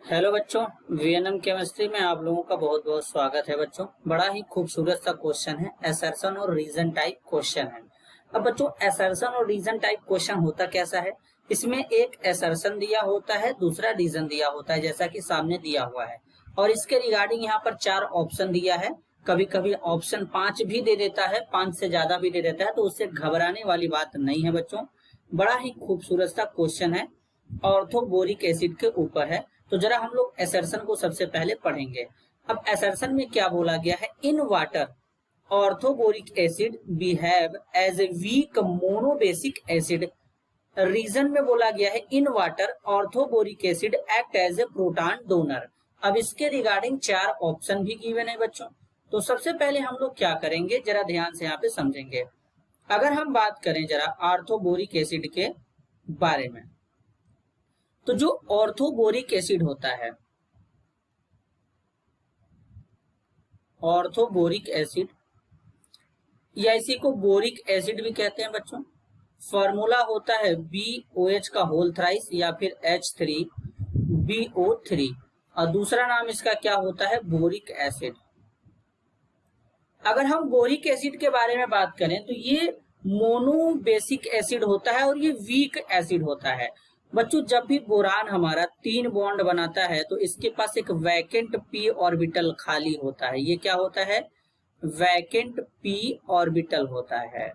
Hello बच्चों, VNM chemistry में आप लोगों का बहुत बहुत स्वागत है। बच्चों, बड़ा ही खूबसूरत सा क्वेश्चन है, असर्शन और रीजन टाइप क्वेश्चन है। अब बच्चों, असर्शन और रीजन टाइप क्वेश्चन होता कैसा है, इसमें एक असर्शन दिया होता है, दूसरा रीजन दिया होता है, जैसा कि सामने दिया हुआ है। और इसके रिगार्डिंग यहाँ पर 4 ऑप्शन दिया है। कभी कभी ऑप्शन 5 भी दे देता है, 5 से ज्यादा भी दे देता है, तो उससे घबराने वाली बात नहीं है बच्चों। बड़ा ही खूबसूरत सा क्वेश्चन है, ऑर्थोबोरिक एसिड के ऊपर है। तो जरा हम लोग असर्शन को सबसे पहले पढ़ेंगे। अब असर्शन में क्या बोला गया है, in water orthoboric acid behave as a weak monobasic acid. Reason में बोला गया है in water orthoboric acid act as a proton donor. अब इसके रिगार्डिंग 4 ऑप्शन भी गिवन है बच्चों। तो सबसे पहले हम लोग क्या करेंगे, जरा ध्यान से यहाँ पे समझेंगे। अगर हम बात करें जरा ऑर्थोबोरिक एसिड के बारे में, तो जो ऑर्थोबोरिक एसिड होता है, ऑर्थोबोरिक एसिड या इसी को बोरिक एसिड भी कहते हैं बच्चों। फॉर्मूला होता है BOH का होल थ्राइस या फिर H3BO3 और दूसरा नाम इसका क्या होता है, बोरिक एसिड। अगर हम बोरिक एसिड के बारे में बात करें तो ये मोनोबेसिक एसिड होता है और ये वीक एसिड होता है। बच्चों, जब भी बोरान हमारा 3 बॉन्ड बनाता है तो इसके पास एक वैकेंट p ऑर्बिटल खाली होता है। ये क्या होता है, वैकेंट p ऑर्बिटल होता है।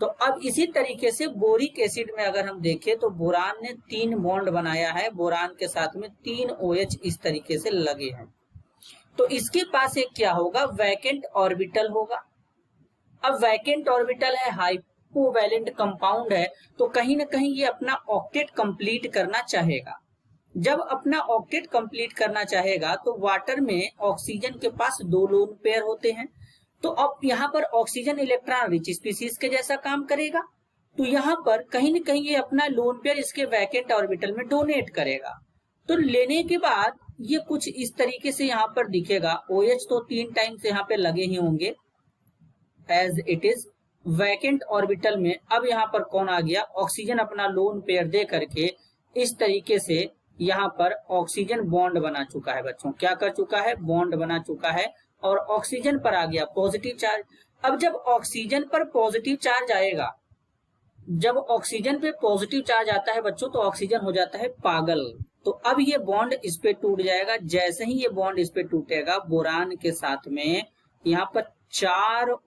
तो अब इसी तरीके से बोरिक एसिड में अगर हम देखें तो बोरान ने 3 बॉन्ड बनाया है, बोरान के साथ में 3 OH इस तरीके से लगे हैं, तो इसके पास एक क्या होगा, वैकेंट ऑर्बिटल होगा। अब वैकेंट ऑर्बिटल है, हाइपोवैलेंट कंपाउंड है, तो कहीं ना कहीं ये अपना ऑक्टेट कंप्लीट करना चाहेगा। जब अपना ऑक्टेट कंप्लीट करना चाहेगा तो वाटर में ऑक्सीजन के पास 2 लोन पेयर होते हैं। तो अब यहाँ पर ऑक्सीजन इलेक्ट्रॉन रिच स्पीसीज के जैसा काम करेगा, तो यहाँ पर कहीं ना कहीं ये अपना लोन पेयर इसके वैकेंट ऑर्बिटल में डोनेट करेगा। तो लेने के बाद ये कुछ इस तरीके से यहाँ पर दिखेगा। OH तो 3 टाइम्स यहाँ पे लगे ही होंगे as it is vacant orbital में। अब यहाँ पर कौन आ गया, ऑक्सीजन अपना लोन पेयर दे करके इस तरीके से यहाँ पर ऑक्सीजन बॉन्ड बना चुका है बच्चों। क्या कर चुका है, बॉन्ड बना चुका है और ऑक्सीजन पर आ गया पॉजिटिव चार्ज। अब जब ऑक्सीजन पर पॉजिटिव चार्ज आएगा, जब ऑक्सीजन पे पॉजिटिव चार्ज आता है बच्चों, तो ऑक्सीजन हो जाता है पागल। तो अब ये बॉन्ड इस पे टूट जाएगा। जैसे ही ये बॉन्ड इस पे टूटेगा, बोरान के साथ में यहाँ पर 4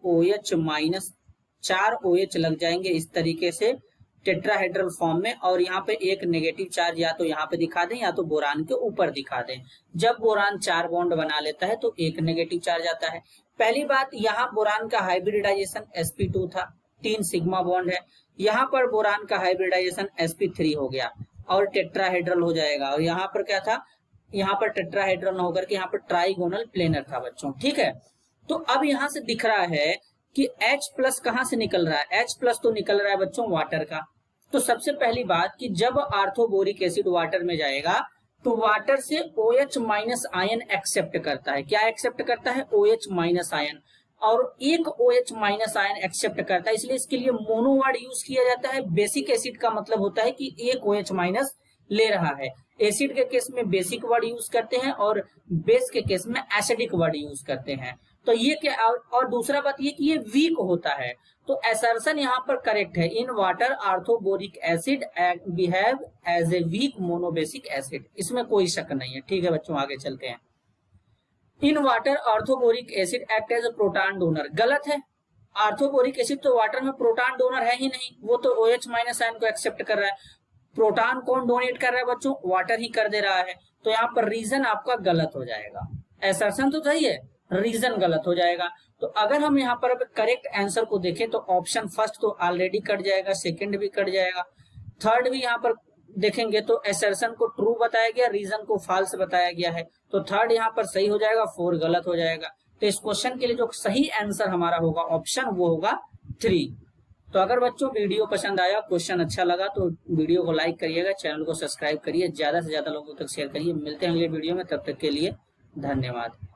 OH लग जाएंगे इस तरीके से टेट्राहेड्रल फॉर्म में, और यहाँ पे एक नेगेटिव चार्ज या तो यहाँ पे दिखा दें या तो बोरान के ऊपर दिखा दें। जब बोरान 4 बॉन्ड बना लेता है तो एक नेगेटिव चार्ज आता है। पहली बात, यहाँ बोरान का हाइब्रिडाइजेशन sp2 था, 3 सिग्मा बॉन्ड है। यहाँ पर बोरान का हाइब्रिडाइजेशन sp3 हो गया और टेट्राहेड्रल हो जाएगा। और यहाँ पर क्या था, यहाँ पर टेट्राहेड्रल न होकर के यहाँ पर ट्राइगोनल प्लेनर था बच्चों, ठीक है। तो अब यहाँ से दिख रहा है कि H+ कहां से निकल रहा है, H+ तो निकल रहा है बच्चों वाटर का। तो सबसे पहली बात कि जब ऑर्थोबोरिक एसिड वाटर में जाएगा तो वाटर से OH- आयन एक्सेप्ट करता है। क्या एक्सेप्ट करता है, OH- आयन, और एक OH- आयन एक्सेप्ट करता है, इसलिए इसके लिए मोनो वर्ड यूज किया जाता है। बेसिक एसिड का मतलब होता है कि एक OH- ले रहा है। एसिड के केस में बेसिक वर्ड यूज करते हैं और बेस के केस में एसिडिक वर्ड यूज करते हैं। तो ये क्या, और दूसरा बात ये कि ये वीक होता है। तो असर्शन यहाँ पर करेक्ट है, in water orthoboric acid behave as a weak monobasic acid, इसमें कोई शक नहीं है। ठीक है बच्चों, आगे चलते हैं। In water orthoboric acid act as a proton donor, गलत है। ऑर्थोबोरिक एसिड तो वाटर में प्रोटॉन डोनर है ही नहीं, वो तो OH- आयन को एक्सेप्ट कर रहा है। प्रोटॉन कौन डोनेट कर रहा है बच्चों, वाटर ही कर दे रहा है। तो यहाँ पर रीजन आपका गलत हो जाएगा। असर्शन तो सही है, रीजन गलत हो जाएगा। तो अगर हम यहाँ पर करेक्ट आंसर को देखें तो ऑप्शन फर्स्ट तो ऑलरेडी कट जाएगा, सेकंड भी कट जाएगा, थर्ड भी यहाँ पर देखेंगे तो असर्शन को ट्रू बताया गया, रीजन को फॉल्स बताया गया है। तो थर्ड यहाँ पर सही हो जाएगा, 4 गलत हो जाएगा। तो इस क्वेश्चन के लिए जो सही आंसर हमारा होगा ऑप्शन, वो होगा 3। तो अगर बच्चों वीडियो पसंद आया, क्वेश्चन अच्छा लगा तो वीडियो को लाइक करिएगा, चैनल को सब्सक्राइब करिए, ज्यादा से ज्यादा लोगों तक शेयर करिए। मिलते हैं अगले वीडियो में, तब तक के लिए धन्यवाद।